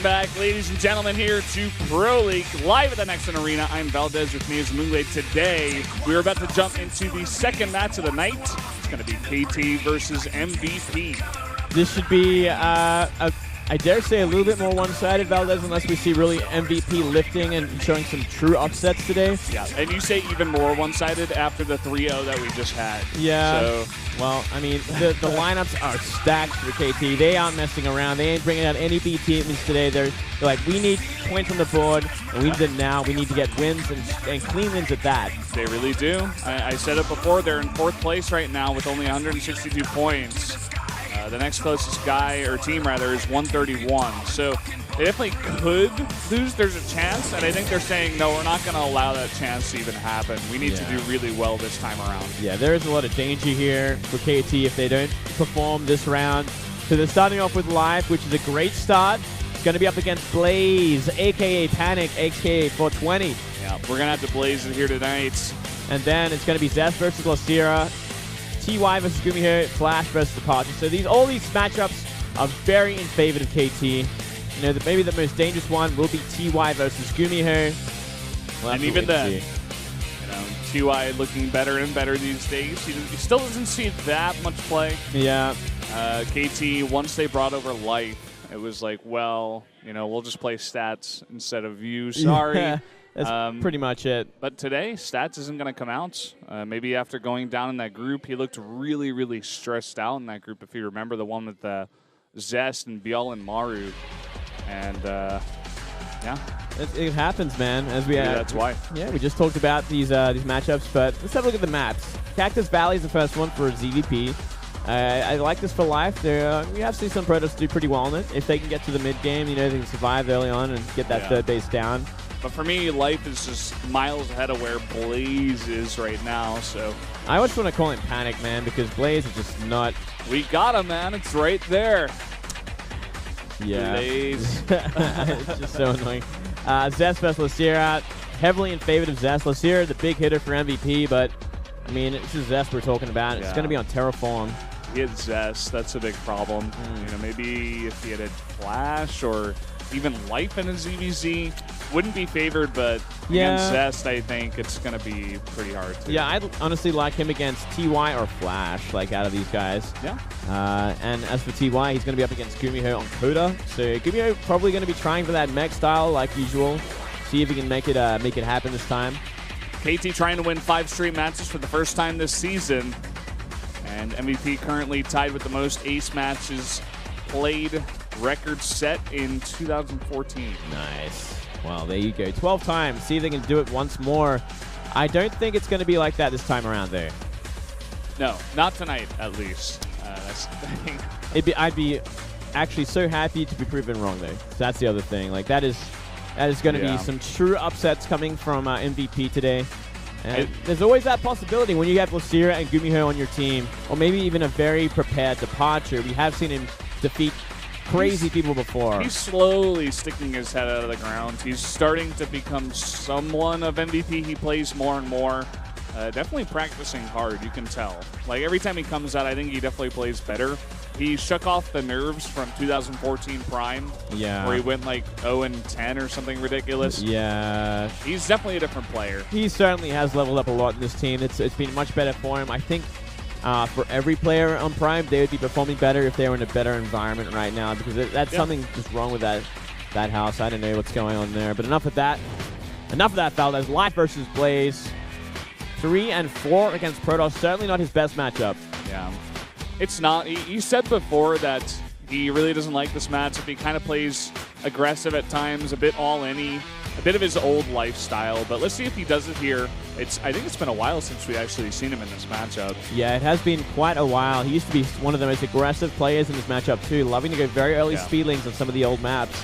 back, ladies and gentlemen, here to Pro League, live at the Nexon Arena. I'm Valdez, with me is Moonglade. Today, we're about to jump into the second match of the night. It's going to be KT versus MVP. This should be, I dare say, a little bit more one-sided, Valdez, unless we see really MVP lifting and showing some true upsets today. Yeah, and you say even more one-sided after the 3-0 that we just had. Yeah. So, well, I mean, the lineups are stacked for KT. They aren't messing around. They ain't bringing out any B teams today. They're like, we need points on the board, and we need them now. We need to get wins and clean wins at that. They really do. I said it before. They're in 4th place right now with only 162 points. The next closest guy, or team rather, is 131. So they definitely could lose. There's a chance, and I think they're saying, no, we're not going to allow that chance to even happen. We need to do really well this time around. Yeah, there is a lot of danger here for KT if they don't perform this round. So they're starting off with Life, which is a great start. It's going to be up against Blaze, a.k.a. Panic, a.k.a. 420. Yeah, we're going to have to Blaze it here tonight. And then it's going to be Zest versus Losira, TY versus Gumiho, Flash versus Departure. So all these matchups are very in favor of KT. You know, maybe the most dangerous one will be TY versus Gumiho. And even then, you know, TY looking better and better these days. He still doesn't see that much play. Yeah. KT, once they brought over Life, it was like, well, you know, we'll just play stats instead of you. Sorry. That's pretty much it. But today, Stats isn't going to come out. Maybe after going down in that group, he looked really, really stressed out in that group, if you remember the one with Zest and Bial and Maru. And, yeah. It happens, man. As we that's why. Yeah, we just talked about these matchups, but let's have a look at the maps. Cactus Valley is the first one for ZVP. I like this for Life. We have seen some Protoss do pretty well on it. If they can get to the mid-game, you know, they can survive early on and get that third base down. But for me, Life is just miles ahead of where Blaze is right now, so. I always want to call him Panic, man, because Blaze is just not. We got him, man. It's right there. Yeah. Blaze. It's just so annoying. Zest versus Losira. Heavily in favor of Zest. Losira, the big hitter for MVP, but, I mean, it's just Zest we're talking about. It's going to be on Terraform. He had Zest. That's a big problem. You know, maybe if he had a Flash or even Life in his ZVZ, wouldn't be favored, but against Zest, I think it's going to be pretty hard too. Yeah, I'd honestly like him against TY or Flash, like out of these guys. Yeah. And as for TY, he's going to be up against Gumiho on Coda. So Gumiho probably going to be trying for that mech style like usual. See if he can make it happen this time. KT trying to win 5 straight matches for the first time this season. And MVP currently tied with the most ace matches played, record set in 2014. Nice. Well, there you go. 12 times. See if they can do it once more. I don't think it's going to be like that this time around, though. No, not tonight, at least. That's the thing. I'd be actually so happy to be proven wrong, though. So that's the other thing. Like that is going to be some true upsets coming from MVP today. And there's always that possibility when you have Losira and Gumiho on your team, or maybe even a very prepared Departure. We have seen him defeat crazy people before. He's slowly sticking his head out of the ground. He's starting to become someone of MVP. He plays more and more. Definitely practicing hard, you can tell. Like every time he comes out, I think he definitely plays better. He shook off the nerves from 2014 Prime, where he went like 0-10 or something ridiculous. Yeah. He's definitely a different player. He certainly has leveled up a lot in this team. It's been much better for him. I think for every player on Prime, they would be performing better if they were in a better environment right now, because that's something just wrong with that house. I don't know what's going on there. But enough of that. Enough of that, Valdez. Life versus Blaze. 3 and 4 against Protoss. Certainly not his best matchup. Yeah. It's not. He said before that he really doesn't like this matchup. He kind of plays aggressive at times, a bit all-in-y, a bit of his old lifestyle. But let's see if he does it here. I think it's been a while since we actually seen him in this matchup. Yeah, it has been quite a while. He used to be one of the most aggressive players in this matchup too, loving to go very early speedlings on some of the old maps.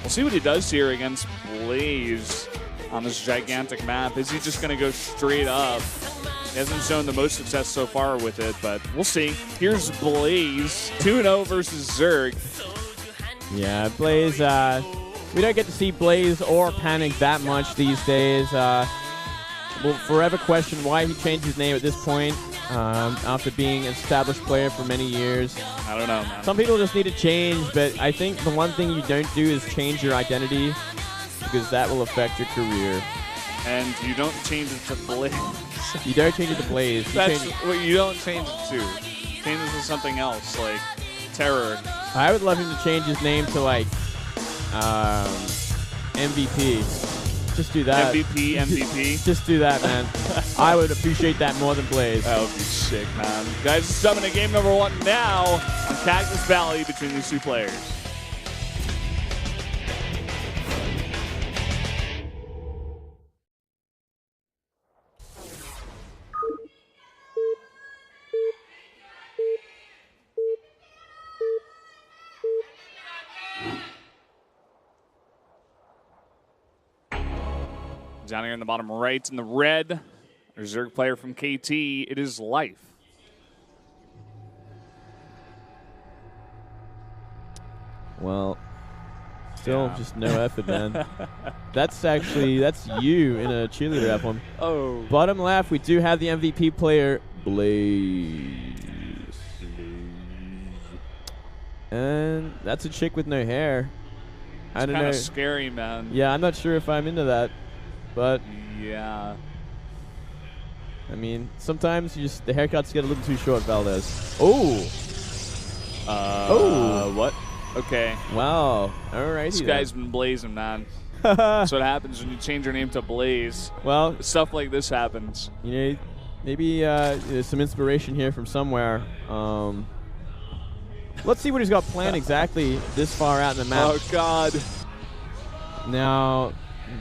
We'll see what he does here against Blaze on this gigantic map. Is he just going to go straight up? He hasn't shown the most success so far with it, but we'll see. Here's Blaze, 2-0 versus Zerg. Yeah, Blaze, we don't get to see Blaze or Panic that much these days. We'll forever question why he changed his name at this point. after being an established player for many years. I don't know, man. Some people just need to change, but I think the one thing you don't do is change your identity, because that will affect your career. And you don't change it to Blaze. You don't change it to Blaze. That's what you don't change it to. Change it to something else, like Terror. I would love him to change his name to like MVP. Just do that. MVP. Just do that, man. I would appreciate that more than Blaze. That would be sick, man. Guys, it's coming to game number 1 now on Cactus Valley between these two players. Down here in the bottom right in the red, Zerg player from KT, it is Life. Well, still just no effort, man. That's you in a cheerleader emblem. Oh. Bottom left, we do have the MVP player, Blaze. And that's a chick with no hair. I don't know. Kind of scary, man. Yeah, I'm not sure if I'm into that. But yeah, I mean, sometimes the haircuts get a little too short, Valdez. Oh, what? Okay. Wow. All right. This guy's been blazing, man. That's what happens when you change your name to Blaze. Well, stuff like this happens. You know, maybe there's some inspiration here from somewhere. Let's see what he's got planned exactly this far out in the map. Oh God. Now,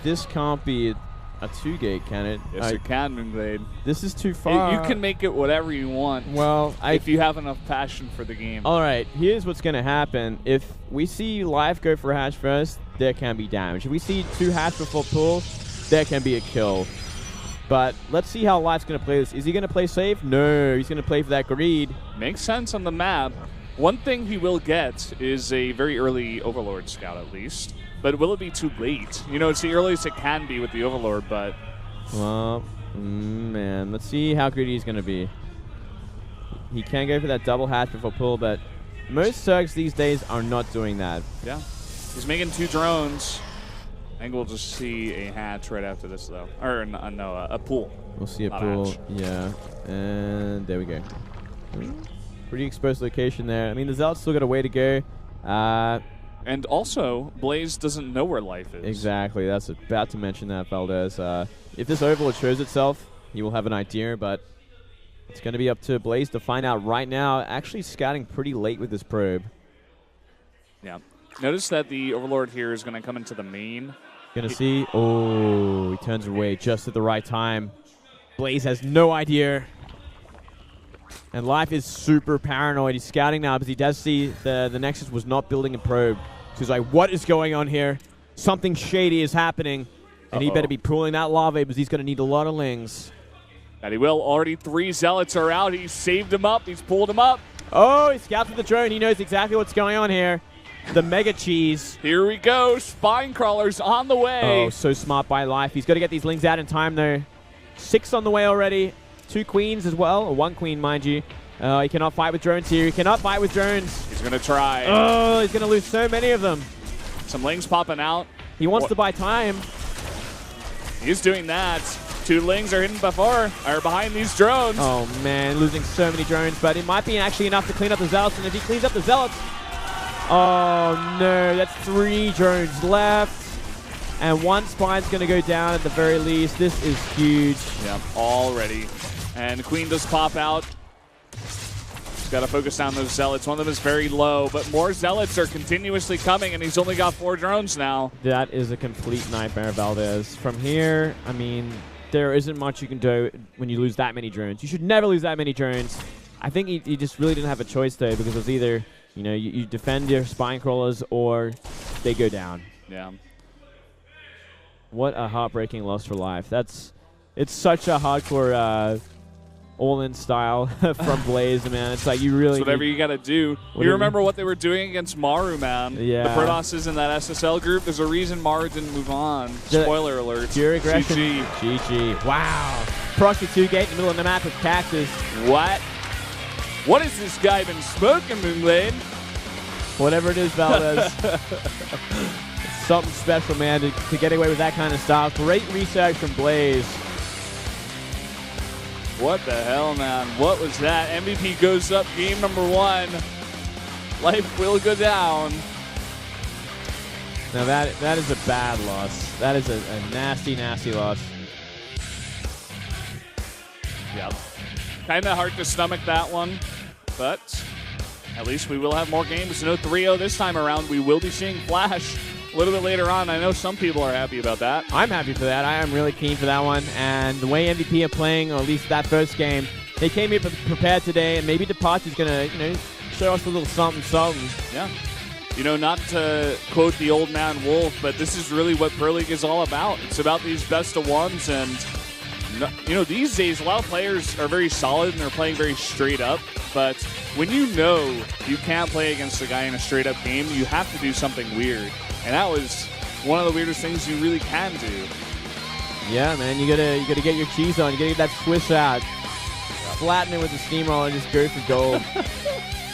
this can't be a 2-gate, can it? Yes, it can, Moonglade. This is too far. You can make it whatever you want. Well, if you have enough passion for the game. All right, here's what's going to happen. If we see Life go for a hatch first, there can be damage. If we see 2 hatch before pull, there can be a kill. But let's see how Life's going to play this. Is he going to play safe? No, he's going to play for that greed. Makes sense on the map. One thing he will get is a very early Overlord scout, at least. But will it be too late? You know, it's the earliest it can be with the Overlord, but... Well, man, let's see how greedy he's going to be. He can go for that double hatch before pull, but most Zergs these days are not doing that. Yeah. He's making 2 drones. I think we'll just see a hatch right after this, though. Or, no, a pool. We'll see a pool, yeah. And there we go. Pretty exposed location there. I mean, the Zealot's still got a way to go. And also, Blaze doesn't know where Life is. Exactly. That's about to mention that, Valdez. If this Overlord shows itself, he will have an idea, but it's going to be up to Blaze to find out right now. Actually scouting pretty late with this probe. Yeah. Notice that the Overlord here is going to come into the main. Going to see. Oh, he turns away just at the right time. Blaze has no idea. And Life is super paranoid. He's scouting now because he does see the Nexus was not building a probe. So he's like, what is going on here? Something shady is happening. And he better be pulling that lava because he's going to need a lot of lings. And he will. Already 3 Zealots are out. He saved him up. He's pulled him up. Oh, he scouts with the drone. He knows exactly what's going on here. The Mega Cheese. Here we go. Spine Crawlers on the way. Oh, so smart by Life. He's got to get these lings out in time, though. 6 on the way already. 2 queens as well. Or 1 queen, mind you. He cannot fight with drones here. He cannot fight with drones. He's going to try. Oh, he's going to lose so many of them. Some lings popping out. He wants to buy time. He's doing that. 2 lings are hidden behind these drones. Oh, man, losing so many drones. But it might be actually enough to clean up the Zealots. And if he cleans up the Zealots... Oh, no, that's 3 drones left. And 1 spine's going to go down at the very least. This is huge. Yep, already. And Queen does pop out. He's got to focus down those Zealots. One of them is very low, but more Zealots are continuously coming, and he's only got 4 drones now. That is a complete nightmare, Valdez. From here, I mean, there isn't much you can do when you lose that many drones. You should never lose that many drones. I think he just really didn't have a choice, though, because it was either, you know, you defend your spine crawlers or they go down. Yeah. What a heartbreaking loss for Life. It's such a hardcore all-in style from Blaze, man. It's like you really... It's whatever you got to do. You remember what they were doing against Maru, man. Yeah. The Protosses in that SSL group. There's a reason Maru didn't move on. Spoiler alert. Pure aggression. GG. GG. Wow. Proxy 2 gate in the middle of the map with Cactus. What? What has this guy been smoking, Moonblade? Whatever it is, Valdez. It's something special, man, to get away with that kind of style. Great research from Blaze. What the hell, man? What was that? MVP goes up game number 1. Life will go down. Now that is a bad loss. That is a nasty, nasty loss. Yep. Kind of hard to stomach that one, but at least we will have more games. No 3-0 this time around. We will be seeing Flash a little bit later on. I know some people are happy about that. I'm happy for that. I am really keen for that one. And the way MVP are playing, or at least that first game, they came here prepared today, and maybe Departure's going to, show us a little something, something. Yeah. Not to quote the old man Wolf, but this is really what Pro League is all about. It's about these best of ones, and these days a lot of players are very solid and they're playing very straight up, but when you can't play against a guy in a straight up game, you have to do something weird, and that was one of the weirdest things you really can do. Yeah, man, you gotta get your cheese on, you gotta get that Swiss out, flatten it with the steamroller, and just go for gold.